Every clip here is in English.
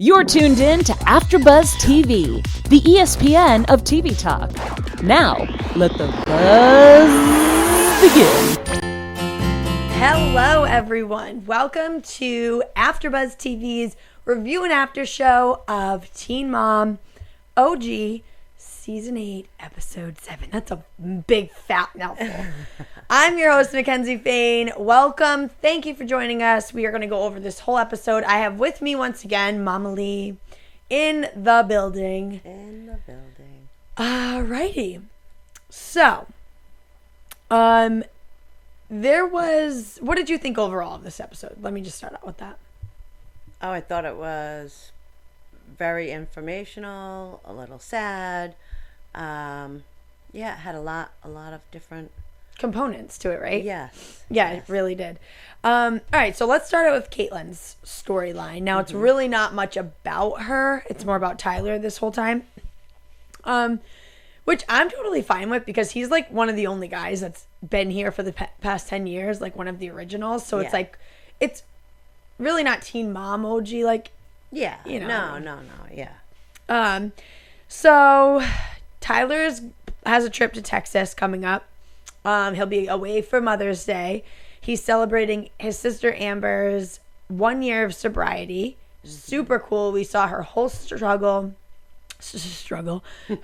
You're tuned in to AfterBuzz TV, the ESPN of TV talk. Now, let the buzz begin. Hello, everyone. Welcome to AfterBuzz TV's review and after show of Teen Mom OG Season 8, Episode 7. That's a big, fat mouthful. I'm your host, McKenzie Fayne. Welcome. Thank you for joining us. We are going to go over this whole episode. I have with me, once again, Mama Lee in the building. Alrighty. So, there was... What did you think overall of this episode? Let me just start out with that. Oh, I thought it was very informational, a little sad. It had a lot of different components to it, right? Yes. Yeah, yes. It really did. All right, so let's start out with Caitlin's storyline. Now, it's really not much about her. It's more about Tyler this whole time. Which I'm totally fine with because he's like one of the only guys that's been here for the past 10 years, like one of the originals. So it's like, it's really not Teen Mom OG, like, yeah. You know. No, yeah. So Tyler has a trip to Texas coming up. He'll be away for Mother's Day. He's celebrating his sister Amber's 1 year of sobriety. Super cool. We saw her whole struggle,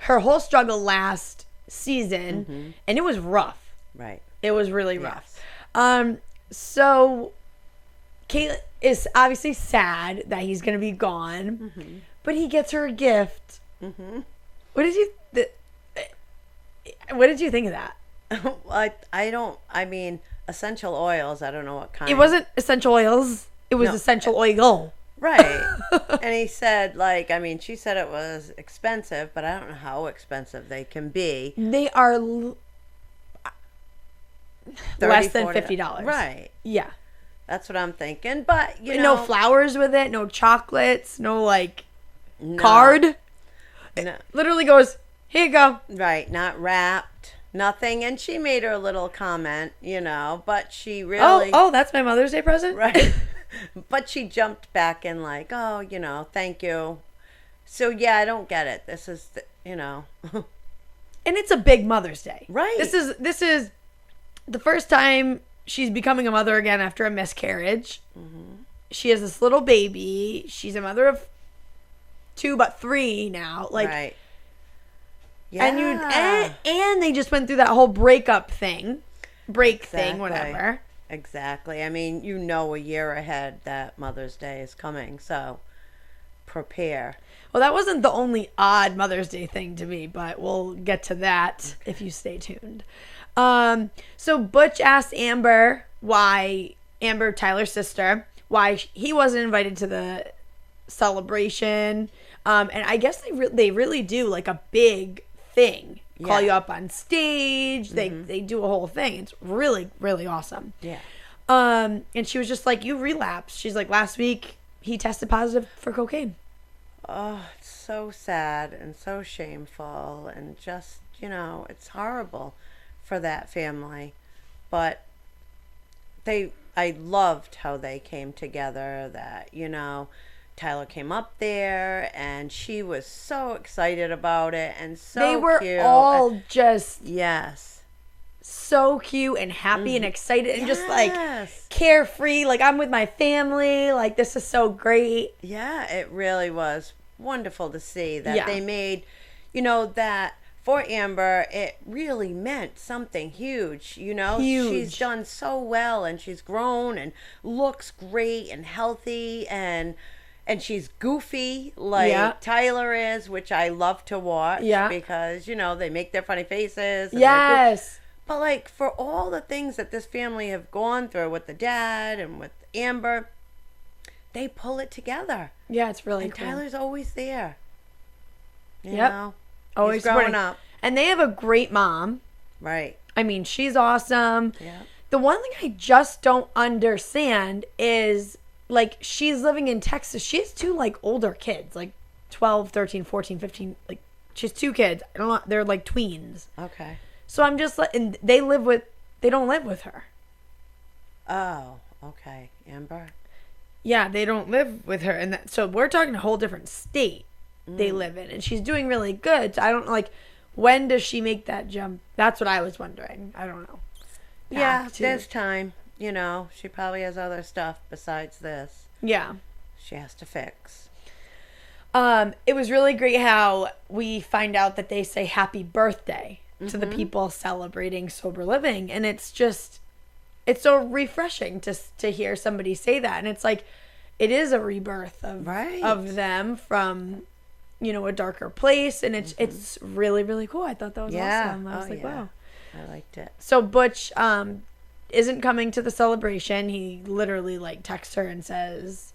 her whole struggle last season, and it was rough. Right. It was really rough. So Caitlin is obviously sad that he's going to be gone, but he gets her a gift. What did you think of that? I mean, essential oils, I don't know what kind. It wasn't essential oils. It was essential oil. Right. And he said, she said it was expensive, but I don't know how expensive they can be. They are less than $50. Right. Yeah. That's what I'm thinking. But, no flowers with it, no chocolates, no card. No. Literally goes, here you go. Right. Not wrapped. Nothing. And she made her little comment, but she really... Oh, that's my Mother's Day present? Right. But she jumped back in thank you. So, yeah, I don't get it. This is, And it's a big Mother's Day. Right. This is the first time she's becoming a mother again after a miscarriage. She has this little baby. She's a mother of 2, but 3 now. Right. Yeah. And they just went through that whole breakup thing. Thing, whatever. Exactly. I mean, a year ahead that Mother's Day is coming, so prepare. Well, that wasn't the only odd Mother's Day thing to me, but we'll get to that if you stay tuned. So Butch asked Amber, Tyler's sister, why he wasn't invited to the celebration. And I guess they really do a big thing. Call you up on stage. They do a whole thing. It's really, really awesome. Yeah. And she was just like, you relapsed. She's like, last week he tested positive for cocaine. Oh, it's so sad and so shameful and just, it's horrible for that family. But I loved how they came together, that, Tyler came up there and she was so excited about it and so they were cute. All just so cute and happy and excited and just carefree, I'm with my family, this is so great. Yeah, it really was wonderful to see that they made that for Amber, it really meant something huge. Huge. She's done so well and she's grown and looks great and healthy and she's goofy Tyler is, which I love to watch because, they make their funny faces. And yes. But, for all the things that this family have gone through with the dad and with Amber, they pull it together. Yeah, it's really and cool. Tyler's always there. You Yep. know? Always He's growing up. And they have a great mom. Right. I mean, she's awesome. Yeah. The one thing I just don't understand is... she's living in Texas. She has 2, older kids, 12, 13, 14, 15. She has 2 kids. I don't know. They're, tweens. Okay. So I'm just and they don't live with her. Oh, okay. Amber? Yeah, they don't live with her, and so we're talking a whole different state they live in, and she's doing really good. So I don't like, when does she make that jump? That's what I was wondering. I don't know. There's time. You know, she probably has other stuff besides this. Yeah. She has to fix. It was really great how we find out that they say happy birthday to the people celebrating sober living, and it's so refreshing to hear somebody say that, and it's like it is a rebirth of them from, you know, a darker place, and it's really, really cool. I thought that was awesome. I was wow. I liked it. So Butch isn't coming to the celebration. He literally like texts her and says,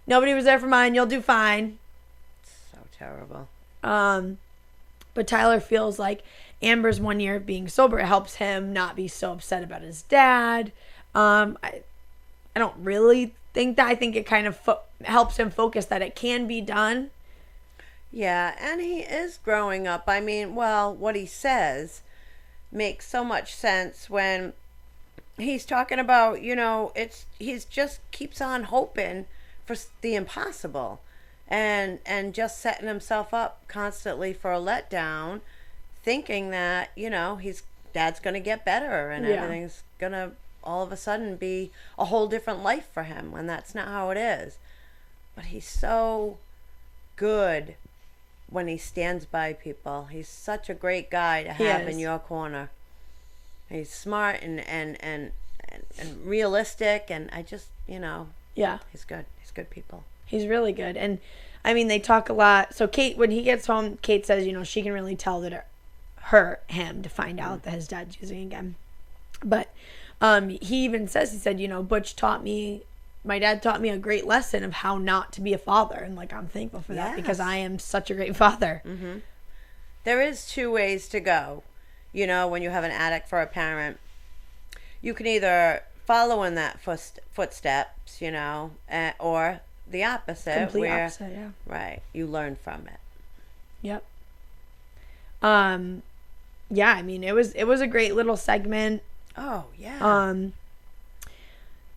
"Nobody was there for mine. You'll do fine." So terrible. But Tyler feels like Amber's 1 year of being sober helps him not be so upset about his dad. I don't really think that. I think it kind of helps him focus that it can be done. Yeah, and he is growing up. I mean, well, what he says makes so much sense when he's talking about, you know, he's just keeps on hoping for the impossible and just setting himself up constantly for a letdown, thinking that, you know, dad's going to get better and everything's going to all of a sudden be a whole different life for him, when that's not how it is. But he's so good when he stands by people. He's such a great guy to have in your corner. He's smart and realistic, and I just, you know, he's good. He's good people. He's really good. And I mean, they talk a lot. So Kate, when he gets home, Kate says, you know, she can really tell that it hurt him to find out that his dad's using again. But he even says, he said, you know, my dad taught me a great lesson of how not to be a father. And like, I'm thankful for that because I am such a great father. Mm-hmm. There is two ways to go. You know, when you have an addict for a parent, you can either follow in that footsteps, you know, or the opposite. Opposite, yeah. Right. You learn from it. Yep. Yeah, I mean, it was a great little segment. Oh, yeah.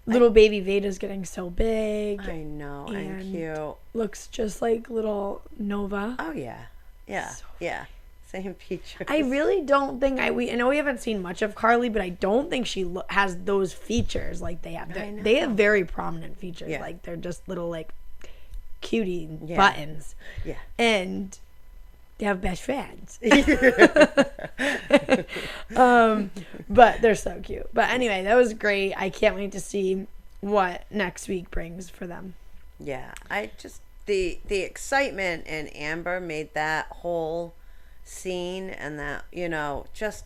Little baby Veda's getting so big. I know, and cute. Looks just like little Nova. Oh, yeah. Yeah, so yeah. Same features. I really don't think I know we haven't seen much of Carly, but I don't think she has those features like they have. They have very prominent features. Yeah. Like they're just little like cutie buttons. Yeah. And they have best friends. But they're so cute. But anyway, that was great. I can't wait to see what next week brings for them. Yeah. I just the excitement in Amber made that whole scene, and that, you know, just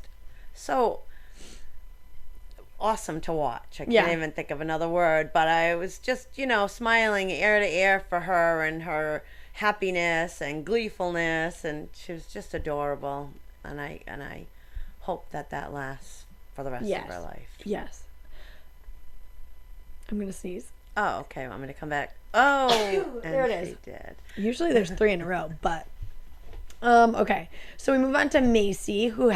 so awesome to watch. I can't even think of another word, but I was just, you know, smiling ear to ear for her and her happiness and gleefulness, and she was just adorable, and I hope that lasts for the rest of her life. Yes. I'm gonna sneeze. Oh, okay. Want me to come back? Oh, there it is. She did. Usually there's 3 in a row, but okay. So we move on to Macy, who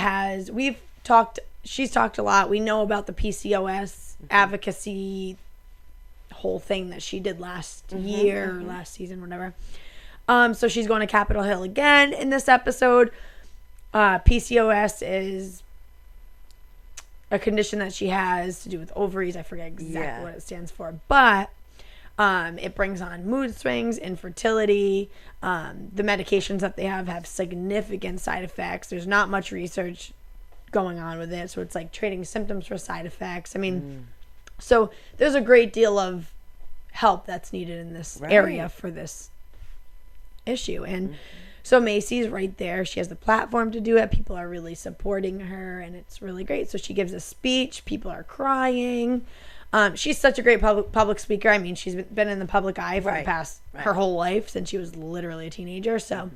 she's talked a lot. We know about the PCOS advocacy whole thing that she did last year, or last season, whatever. So she's going to Capitol Hill again in this episode. PCOS is a condition that she has to do with ovaries. I forget exactly what it stands for, but it brings on mood swings, infertility. The medications that they have significant side effects. There's not much research going on with it, so it's like trading symptoms for side effects. I mean, so there's a great deal of help that's needed in this area for this issue. And so Macy's right there. She has the platform to do it. People are really supporting her, and it's really great. So she gives a speech. People are crying. She's such a great public speaker. I mean, she's been in the public eye for the past her whole life, since she was literally a teenager. So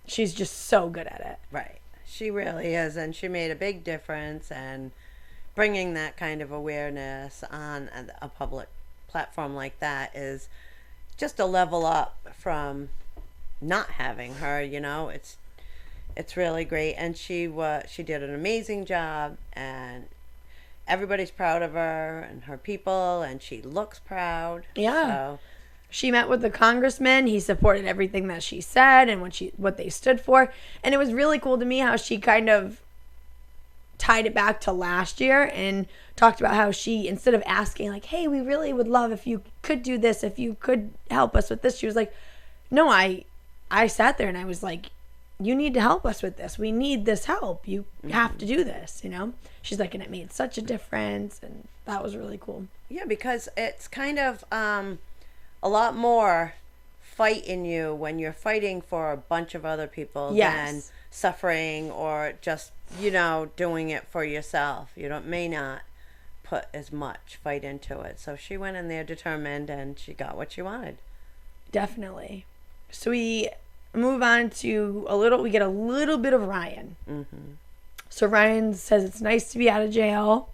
she's just so good at it. Right. She really is, and she made a big difference, and bringing that kind of awareness on a public platform like that is just a level up from not having her. You know, it's really great, and she did an amazing job, and everybody's proud of her and her people, and she looks proud. Yeah. So, she met with the congressman. He supported everything that she said and what they stood for. And it was really cool to me how she kind of tied it back to last year and talked about how she, instead of asking like, hey, we really would love if you could do this, if you could help us with this, she was like, no, I sat there and I was like, you need to help us with this. We need this help. You have to do this, you know? She's like, and it made such a difference. And that was really cool. Yeah, because it's kind of a lot more fight in you when you're fighting for a bunch of other people than suffering or just, you know, doing it for yourself. You may not put as much fight into it. So she went in there determined, and she got what she wanted. Definitely. So we move on to we get a little bit of Ryan. Mm-hmm. So Ryan says it's nice to be out of jail.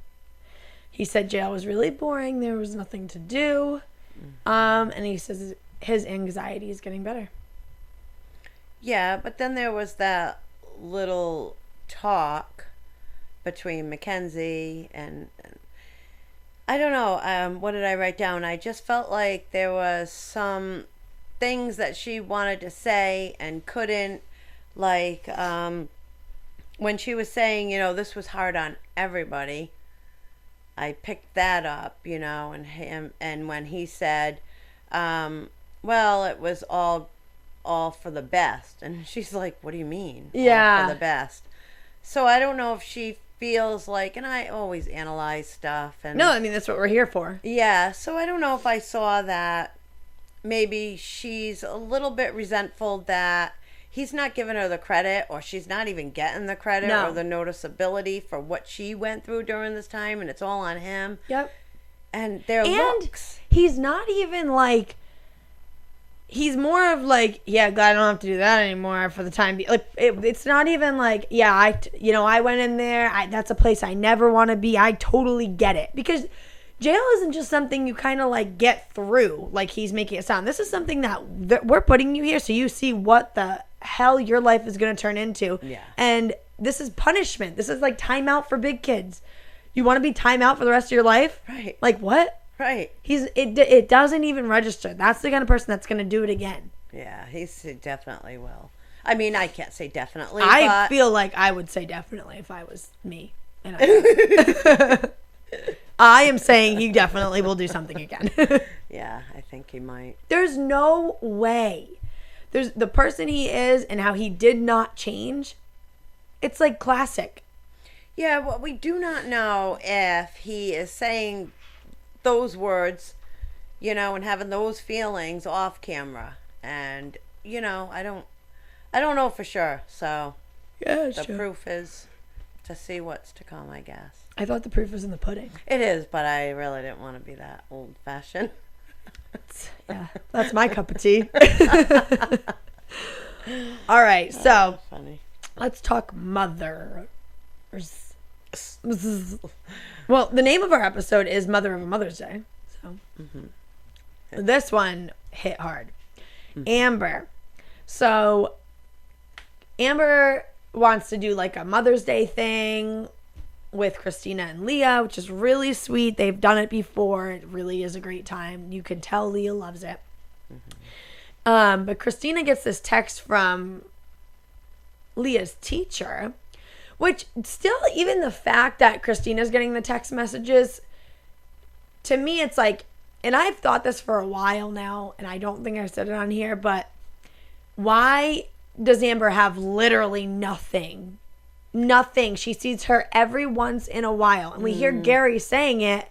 He said jail was really boring. There was nothing to do. Mm-hmm. And he says his anxiety is getting better. Yeah, but then there was that little talk between McKenzie and I don't know. What did I write down? I just felt like there was some things that she wanted to say and couldn't, like when she was saying, you know, this was hard on everybody. I picked that up, you know, and when he said, well, it was all for the best, and she's like, what do you mean? Yeah, all for the best. So I don't know if she feels like, and I always analyze stuff, and no, I mean that's what we're here for. Yeah, so I don't know if I saw that. Maybe she's a little bit resentful that he's not giving her the credit, or she's not even getting the credit or the noticeability for what she went through during this time, and it's all on him. Yep. And their looks. He's not even like, he's more of like, yeah, glad I don't have to do that anymore for the time being. Like, it's not even like, yeah, I went in there. That's a place I never want to be. I totally get it. Because jail isn't just something you kind of like get through, like he's making it sound. This is something that we're putting you here so you see what the hell your life is going to turn into. Yeah. And this is punishment. This is like time out for big kids. You want to be time out for the rest of your life? Right. Like what? Right. It doesn't even register. That's the kind of person that's going to do it again. Yeah, he definitely will. I mean, I can't say definitely. I feel like I would say definitely if I was me. And I am saying he definitely will do something again. Yeah, I think he might. There's no way. There's the person he is and how he did not change. It's like classic. Yeah, well, we do not know if he is saying those words, you know, and having those feelings off camera. And, you know, I don't know for sure. So Yeah, the proof is to see what's to come, I guess. I thought the proof was in the pudding. It is, but I really didn't want to be that old-fashioned. Yeah, that's my cup of tea. All right, so funny. Let's talk mothers. Well, the name of our episode is Mother of a Mother's Day. So this one hit hard. Amber. So Amber wants to do like a Mother's Day thing with Christina and Leah, which is really sweet. They've done it before. It really is a great time. You can tell Leah loves it. But Christina gets this text from Leah's teacher, which still, even the fact that Christina's getting the text messages, to me, it's like, and I've thought this for a while now, and I don't think I said it on here, but why does Amber have literally nothing? Nothing. She sees her every once in a while. And we hear Gary saying it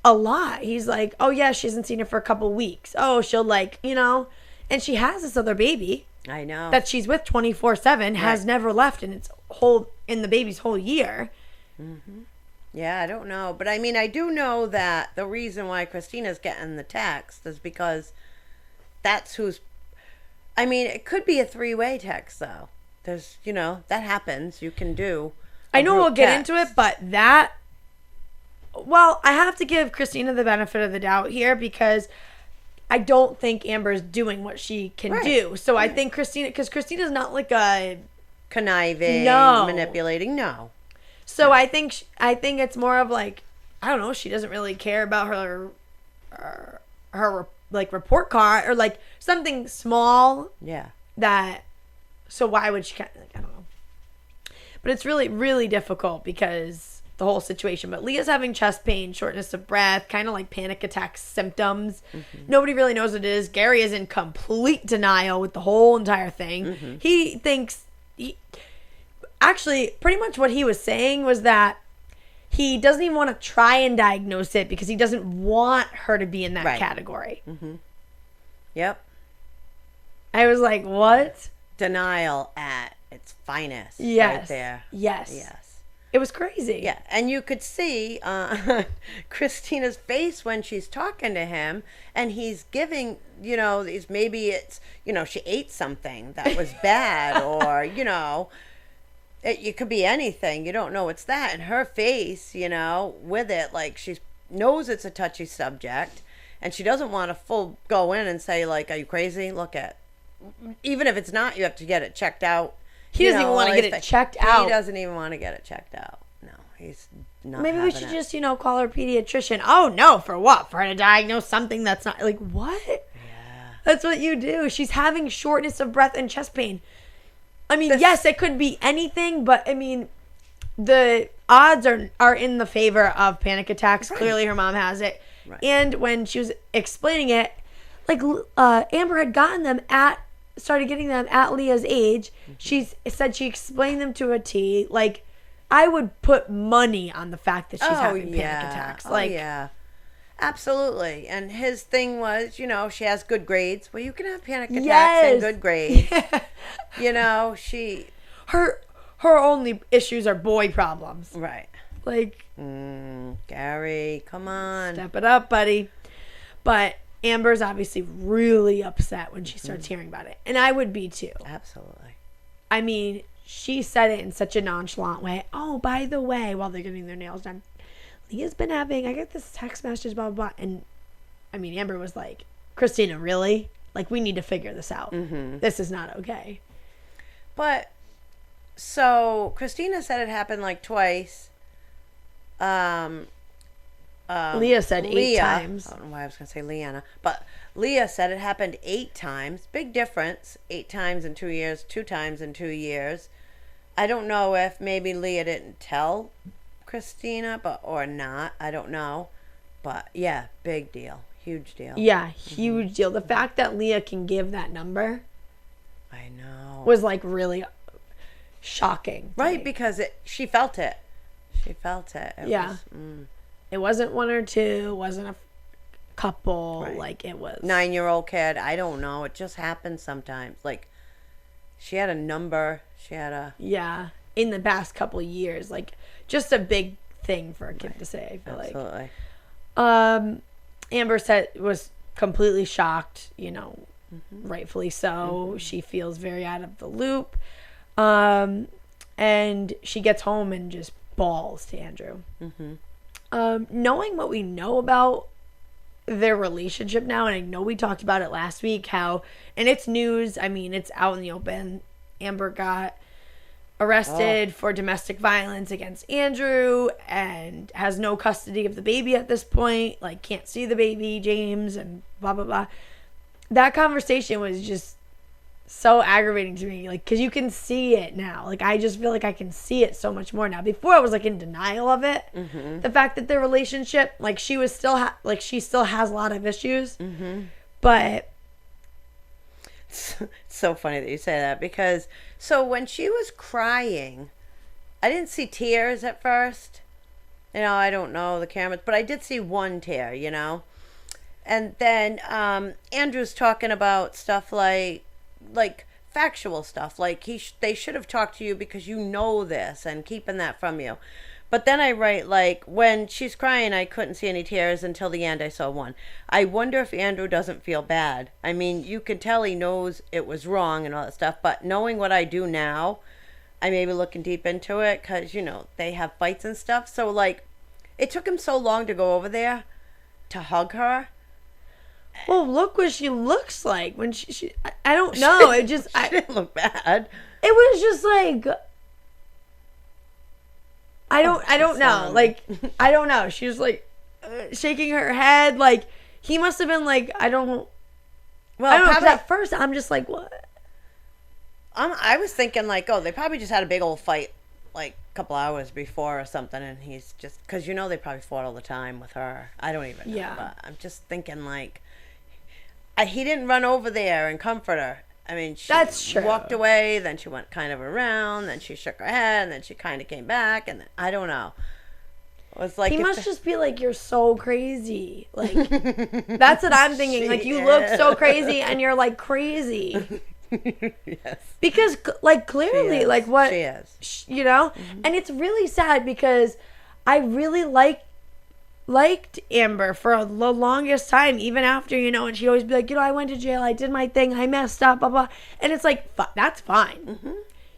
a lot. He's like, oh yeah, she hasn't seen her for a couple weeks. Oh, she'll like, you know, and she has this other baby. I know. That she's with 24/7, has never left in the baby's whole year. Mm-hmm. Yeah, I don't know. But I mean, I do know that the reason why Christina's getting the text is because that's who's, I mean, it could be a 3-way text though. There's, you know, that happens. You can do. I know we'll get into it, but that, well, I have to give Christina the benefit of the doubt here because I don't think Amber's doing what she can do. So I think Christina, because Christina's not like a conniving, no. manipulating, no. So I think it's more of like, I don't know, she doesn't really care about her like report card or like something small. Yeah. So why would she, like, I don't know. But it's really, really difficult because the whole situation. But Leah's having chest pain, shortness of breath, kind of like panic attack symptoms. Nobody really knows what it is. Gary is in complete denial with the whole entire thing. He thinks, actually, pretty much what he was saying was that he doesn't even want to try and diagnose it because he doesn't want her to be in that category. Yep. I was like, what? Denial at its finest. Yes. Right there. Yes. It was crazy. Yeah. And you could see Christina's face when she's talking to him and he's giving, maybe it's, she ate something that was bad or, it could be anything. You don't know it's that. And her face, with it, like she knows it's a touchy subject and she doesn't want to full go in and say, like, are you crazy? Look at, even if it's not, you have to get it checked out. He doesn't even want to get it checked out. He doesn't even want to get it checked out. No, he's not. Maybe we should just, call her pediatrician. Oh, no. For what? For her to diagnose something that's not, like, what? Yeah. That's what you do. She's having shortness of breath and chest pain. I mean, yes, it could be anything, but I mean, the odds are in the favor of panic attacks. Right. Clearly, her mom has it. Right. And when she was explaining it, like, Amber had started getting them at Leah's age. She said she explained them to a T. Like, I would put money on the fact that she's having panic attacks. Like, yeah. Absolutely. And his thing was, she has good grades. Well, you can have panic attacks and good grades. Yeah. Her only issues are boy problems. Right. Like, Gary, come on. Step it up, buddy. But Amber's obviously really upset when she starts hearing about it. And I would be too. Absolutely. I mean, she said it in such a nonchalant way. Oh, by the way, while they're getting their nails done, Leah's been having, I get this text message, blah, blah, blah. And, I mean, Amber was like, Christina, really? Like, we need to figure this out. This is not okay. But, so, Christina said it happened, like, twice. Leah said 8 times. I don't know why I was going to say Leanna. But Leah said it happened 8 times. Big difference. 8 times in 2 years, 2 times in 2 years. I don't know if maybe Leah didn't tell Christina, or not. I don't know. But yeah, big deal. Huge deal. Yeah, huge deal. The fact that Leah can give that number, I know, was like really shocking. Right, because she felt it. She felt it. It wasn't 1 or 2. It wasn't a couple. Right. Like, it was 9-year-old kid. I don't know. It just happens sometimes. Like, she had a number. She had a in the past couple years, like, just a big thing for a kid to say. I feel Absolutely. like. Amber was completely shocked. Rightfully so. She feels very out of the loop, and she gets home and just bawls to Andrew. Knowing what we know about their relationship now, and I know we talked about it last week, how, and it's news, I mean, it's out in the open, Amber got arrested for domestic violence against Andrew and has no custody of the baby at this point, like, can't see the baby, James, and blah, blah, blah. That conversation was just so aggravating to me, like, because you can see it now. Like, I just feel like I can see it so much more now. Before, I was, like, in denial of it. The fact that their relationship, like, she still has a lot of issues. But it's so funny that you say that, because so when she was crying, I didn't see tears at first. I don't know the cameras, but I did see one tear, And then Andrew's talking about stuff like factual stuff, like they should have talked to you because you know this, and keeping that from you. But then I write, like, when she's crying, I couldn't see any tears until the end. I saw one. I wonder if Andrew doesn't feel bad. I mean, you can tell he knows it was wrong and all that stuff, but knowing what I do now, I may be looking deep into it because, they have fights and stuff. So, like, it took him so long to go over there to hug her. Well, look what she looks like when she I don't know. It just, she didn't look bad. It was just like, I don't know. Like, I don't know. She was like shaking her head. Like, he must have been like, I don't know. At first, I'm just like, what? I was thinking like, oh, they probably just had a big old fight like a couple hours before or something, and he's just, because they probably fought all the time with her. I don't even know. Yeah. But I'm just thinking like, he didn't run over there and comfort her. I mean, she That's true. walked away, then she went kind of around, then she shook her head, and then she kind of came back, and then, I don't know. It was like, He must just be like, you're so crazy. Like, that's what I'm thinking. Like, you look so crazy, and you're like crazy. Yes. Because, like, clearly, like, what, she is. you know? Mm-hmm. And it's really sad because I really liked Amber for the longest time, even after, and she'd always be like, I went to jail, I did my thing, I messed up, blah, blah. And it's like, that's fine. Mm-hmm.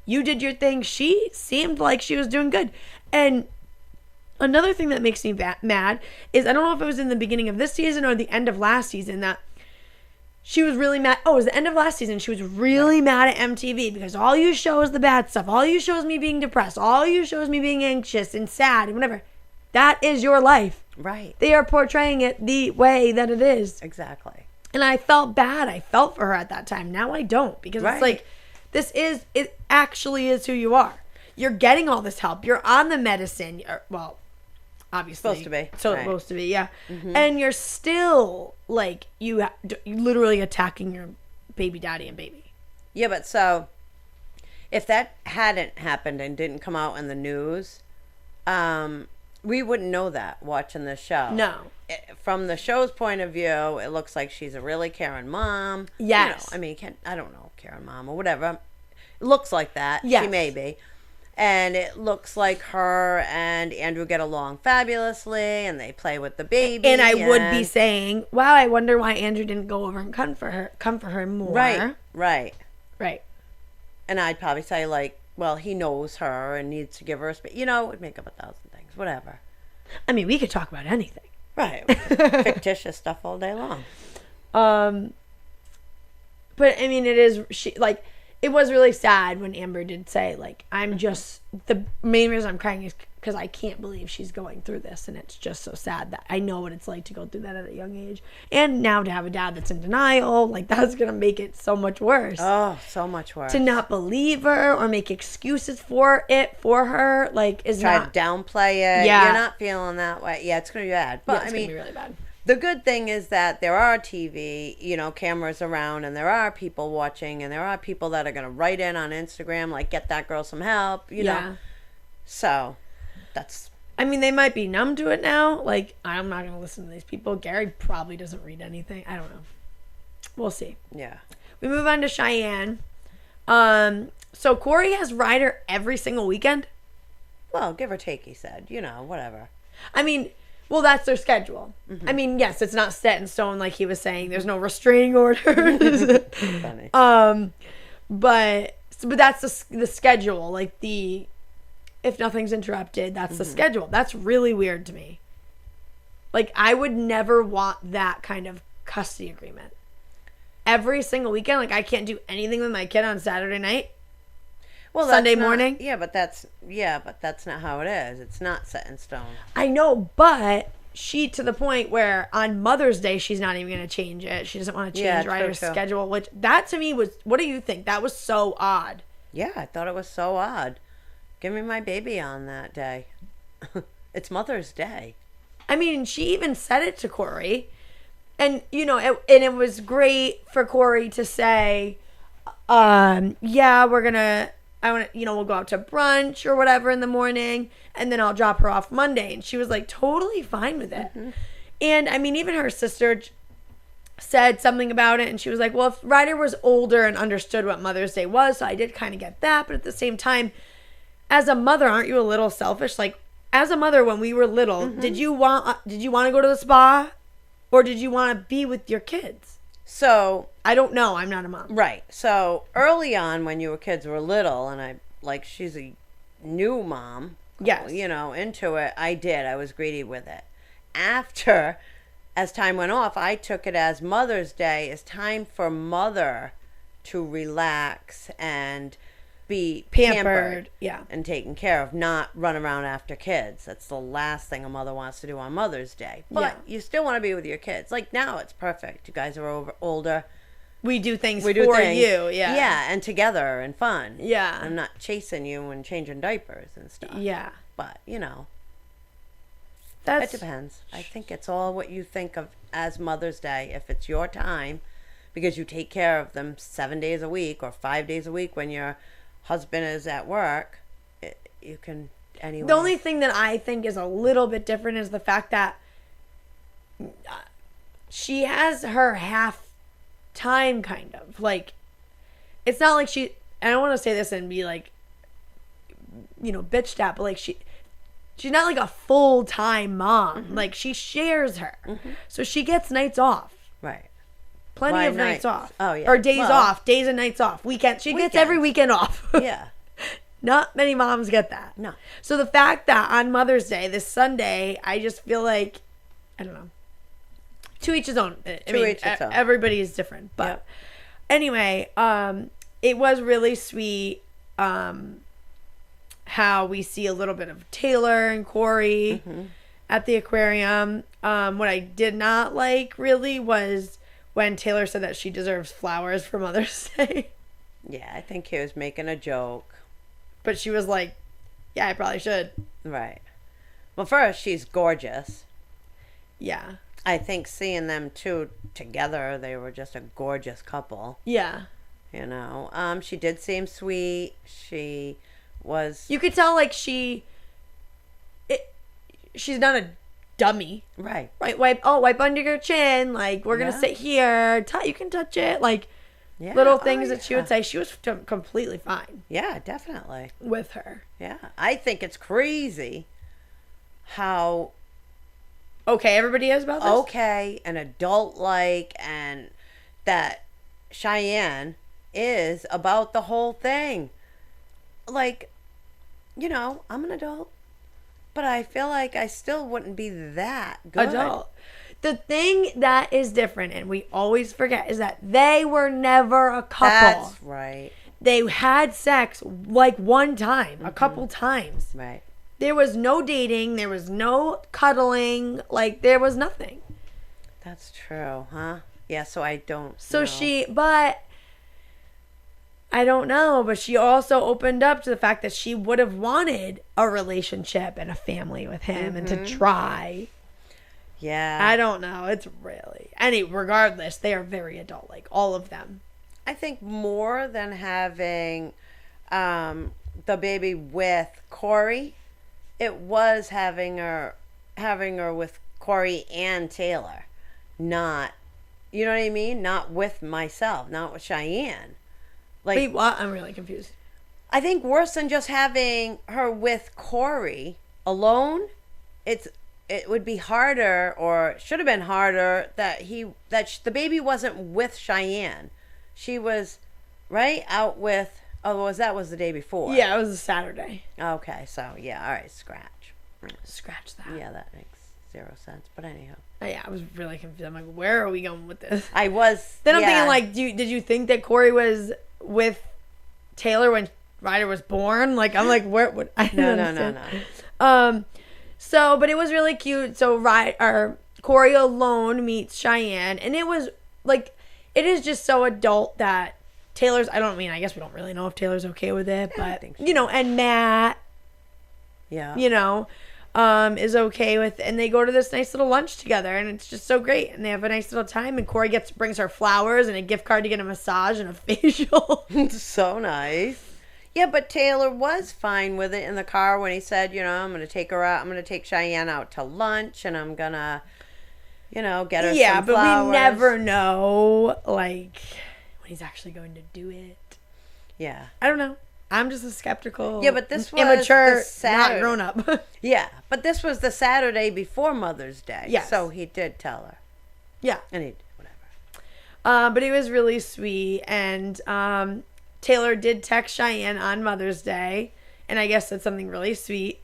You did your thing. She seemed like she was doing good. And another thing that makes me mad is, I don't know if it was in the beginning of this season or the end of last season, that she was really mad. Oh, it was the end of last season. She was really mad at MTV because all you show is the bad stuff. All you show is me being depressed. All you show is me being anxious and sad and whatever. That is your life. Right. They are portraying it the way that it is. Exactly. And I felt bad. I felt for her at that time. Now I don't, because It's like, it actually is who you are. You're getting all this help. You're on the medicine. Well, obviously. Supposed to be. Supposed to be, yeah. Mm-hmm. And you're still, like, you literally attacking your baby daddy and baby. Yeah, but so, if that hadn't happened and didn't come out in the news, we wouldn't know that watching the show. No. From the show's point of view, it looks like she's a really caring mom. Yes. I mean, I don't know, caring mom or whatever. It looks like that. Yes. She may be. And it looks like her and Andrew get along fabulously, and they play with the baby. And I would be saying, wow, I wonder why Andrew didn't go over and comfort her more. Right. And I'd probably say, like, well, he knows her and needs to give her space. It'd make up 1,000 things, whatever. I mean, we could talk about anything. Right. Fictitious stuff all day long. But, I mean, it was really sad when Amber did say, like, I'm just, the main reason I'm crying is because I can't believe she's going through this, and it's just so sad that I know what it's like to go through that at a young age. And now to have a dad that's in denial, like, that's going to make it so much worse. Oh, so much worse. To not believe her or make excuses for her, like, is Try not. to downplay it. Yeah. You're not feeling that way. Yeah, it's going to be bad. But, it's going to be really bad. The good thing is that there are TV, cameras around, and there are people watching, and there are people that are going to write in on Instagram, like, get that girl some help, know. So, that's... I mean, they might be numb to it now. Like, I'm not going to listen to these people. Gary probably doesn't read anything. I don't know. We'll see. Yeah. We move on to Cheyenne. So Corey has Ryder every single weekend? Well, give or take, he said. Whatever. I mean... Well, that's their schedule. Mm-hmm. I mean, yes, it's not set in stone like he was saying. There's no restraining orders. Funny. But that's the schedule. Like, if nothing's interrupted, that's the schedule. That's really weird to me. Like, I would never want that kind of custody agreement. Every single weekend, like, I can't do anything with my kid on Saturday night. Well, Sunday morning? But that's not how it is. It's not set in stone. I know, but she, to the point where on Mother's Day, she's not even going to change it. She doesn't want to change Ryder's schedule, which that to me was, what do you think? That was so odd. Yeah, I thought it was so odd. Give me my baby on that day. It's Mother's Day. I mean, she even said it to Corey. And, it was great for Corey to say, yeah, we'll go out to brunch or whatever in the morning, and then I'll drop her off Monday. And she was like totally fine with it. Mm-hmm. And I mean, even her sister said something about it, and she was like, well, if Ryder was older and understood what Mother's Day was, so I did kind of get that. But at the same time, as a mother, aren't you a little selfish? Like, as a mother, when we were little, did you want to go to the spa, or did you want to be with your kids? So, I don't know. I'm not a mom. Right. So, early on when your kids were little, and she's a new mom, yes, into it, I was greedy with it. After, as time went off, I took it as Mother's Day is time for mother to relax and be Pampered, yeah. and taken care of, not run around after kids. That's the last thing a mother wants to do on Mother's Day. But you still want to be with your kids. Like now it's perfect. You guys are older. We do things for you, yeah. Yeah, and together and fun. Yeah. I'm not chasing you and changing diapers and stuff. Yeah. But, you know, it depends. I think it's all what you think of as Mother's Day. If it's your time, because you take care of them 7 days a week or 5 days a week when your husband is at work, you can anyway. The only thing that I think is a little bit different is the fact that she has her half time, kind of. Like, it's not like I don't want to say this and be like, bitched at, but like she's not like a full-time mom. Mm-hmm. Like, she shares her. Mm-hmm. So she gets nights off. Right. Plenty of nights off. Oh, yeah. Or days off. Days and nights off. Weekends. She gets every weekend off. Yeah. Not many moms get that. No. So the fact that on Mother's Day, this Sunday, I just feel like, I don't know. To each his own. I mean, each his own. Everybody is different. But anyway, it was really sweet how we see a little bit of Taylor and Corey at the aquarium. What I did not like really was when Taylor said that she deserves flowers for Mother's Day. Yeah, I think he was making a joke. But she was like, yeah, I probably should. Right. Well, first, she's gorgeous. Yeah. I think seeing them two together, they were just a gorgeous couple. Yeah. You know, she did seem sweet. She was. You could tell, like, she's not a dummy. Right. Right. Wipe under your chin. Like, we're gonna sit here. You can touch it. Like, little things that she would say. She was completely fine. Yeah, definitely. With her. Yeah, I think it's crazy how okay everybody is about this. Okay, and adult-like, and that Cheyenne is about the whole thing. Like, I'm an adult, but I feel like I still wouldn't be that good. Adult. The thing that is different, and we always forget, is that they were never a couple. That's right. They had sex like one time, a couple times. Right. There was no dating. There was no cuddling. Like, there was nothing. That's true, huh? Yeah, so I don't know. But I don't know, but she also opened up to the fact that she would have wanted a relationship and a family with him and to try. Yeah. I don't know. It's really... regardless, they are very adult-like, all of them. I think more than having the baby with Corey, it was having her with Corey and Taylor. Not, you know what I mean? Not with myself, not with Cheyenne. Like, wait, what? I'm really confused. I think worse than just having her with Corey alone, it would be harder, or should have been harder, that the baby wasn't with Cheyenne. She was out with. Oh, that was the day before? Yeah, it was a Saturday. Okay, so yeah, all right, scratch that. Yeah, that makes zero sense. But anyhow. Yeah, I was really confused. I'm like, where are we going with this? I was. Then I'm thinking, like, did you think that Corey was with Taylor when Ryder was born? Like, I'm like, where would I? No. So, but it was really cute. So, Corey alone meets Cheyenne, and it was like, it is just so adult that Taylor's. I guess we don't really know if Taylor's okay with it, but and Matt, is okay with, and they go to this nice little lunch together, and it's just so great, and they have a nice little time, and Corey brings her flowers and a gift card to get a massage and a facial. So nice. Yeah, but Taylor was fine with it in the car when he said, I'm going to take her out. I'm going to take Cheyenne out to lunch, and I'm going to, get her some flowers. Yeah, but we never know, like, when he's actually going to do it. Yeah. I don't know. I'm just a skeptical, but this was immature, not grown up. Yeah, but this was the Saturday before Mother's Day. Yes. So he did tell her. Yeah. And he did, whatever. But he was really sweet, and Taylor did text Cheyenne on Mother's Day, and I guess said something really sweet.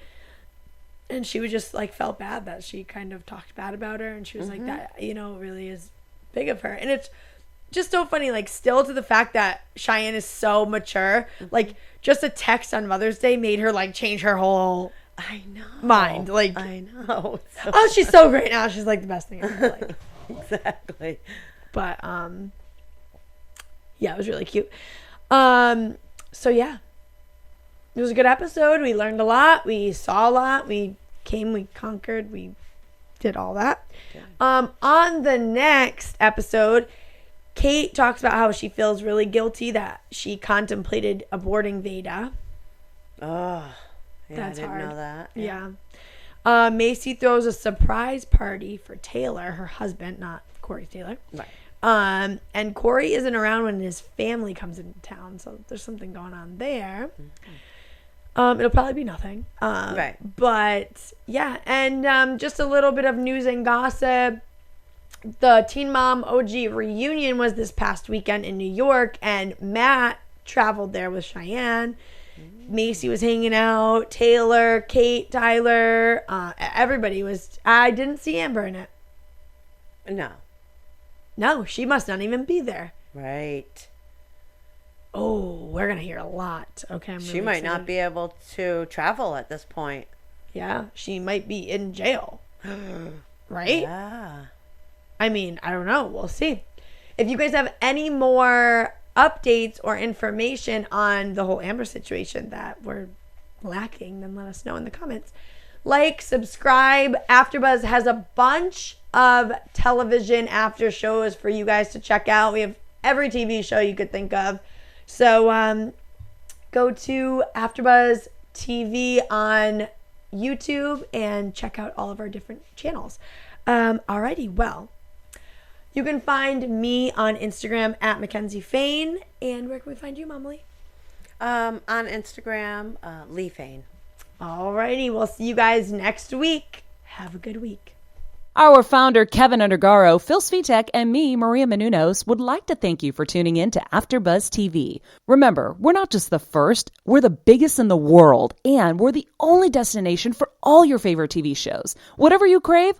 And she was just like, felt bad that she kind of talked bad about her, and she was like, that, really is big of her. And just so funny, like, still to the fact that Cheyenne is so mature. Like, just a text on Mother's Day made her, like, change her whole I know. mind. Like, I know. oh, she's so great now. She's, like, the best thing ever. Like, Exactly. but, yeah, it was really cute. So, yeah. It was a good episode. We learned a lot. We saw a lot. We came, we conquered, we did all that. Yeah. On the next episode, Kate talks about how she feels really guilty that she contemplated aborting Veda. Oh, yeah, That's I didn't hard. know that. Yeah. Macy throws a surprise party for Taylor, her husband, not Corey Taylor. Right. And Corey isn't around when his family comes into town, so there's something going on there. It'll probably be nothing. Right. But yeah, and just a little bit of news and gossip. The Teen Mom OG reunion was this past weekend in New York, and Matt traveled there with Cheyenne. Macy was hanging out. Taylor, Kate, Tyler, everybody was. I didn't see Amber in it. No, she must not even be there. Right. Oh, we're gonna hear a lot. Okay, I'm really She might excited. not be able to travel at this point. Yeah, she might be in jail. Right? Yeah. I mean, I don't know. We'll see. If you guys have any more updates or information on the whole Amber situation that we're lacking, then let us know in the comments. Like, subscribe. AfterBuzz has a bunch of television after shows for you guys to check out. We have every TV show you could think of. So go to AfterBuzz TV on YouTube and check out all of our different channels. Alrighty, well, you can find me on Instagram at McKenzie Fayne. And where can we find you, Momly? On Instagram, Lee Fayne. Alrighty, we'll see you guys next week. Have a good week. Our founder, Keven Undergaro, Phil Svitek, and me, Maria Menounos, would like to thank you for tuning in to AfterBuzz TV. Remember, we're not just the first, we're the biggest in the world, and we're the only destination for all your favorite TV shows. Whatever you crave,